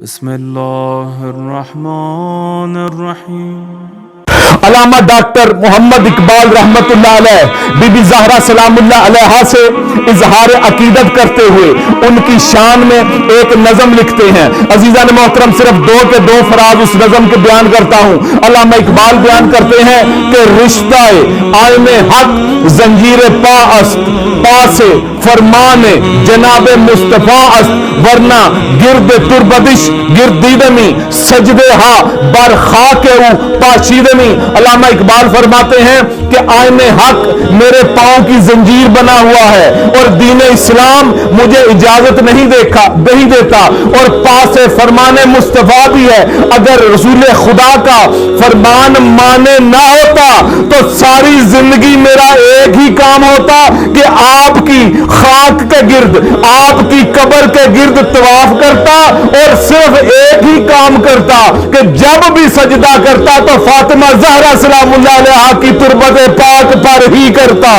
بسم اللہ الرحمن الرحیم۔ علامہ ڈاکٹر محمد اقبال رحمت اللہ علیہ بی بی زہرا سلام اللہ علیہا سے اظہار عقیدت کرتے ہوئے ان کی شان میں ایک نظم لکھتے ہیں۔ عزیزان محترم، صرف دو فراز اس نظم کے بیان کرتا ہوں۔ علامہ اقبال بیان کرتے ہیں کہ رشتہ آئین حق زنجیر پا است، پا سے فرمان جناب مصطفیٰ است، ورنہ گرد تربدش گردیدمی سجدے ہا بر خاک او پاشیدمی۔ علامہ اقبال فرماتے ہیں کہ آئین حق میرے پاؤں کی زنجیر بنا ہوا ہے اور دین اسلام مجھے اجازت نہیں دیتا، اور پاس فرمان مصطفیٰ بھی ہے۔ اگر رسول خدا کا فرمان مانے نہ ہوتا تو ساری زندگی میرا ایک ہی کام ہوتا کہ آپ کی خاک کے گرد، آپ کی قبر کے گرد طواف کرتا، اور صرف ایک ہی کام کرتا کہ جب بھی سجدہ کرتا تو فاطمہ زہرا سلام اللہ علیہا کی تربت پاک پر ہی کرتا۔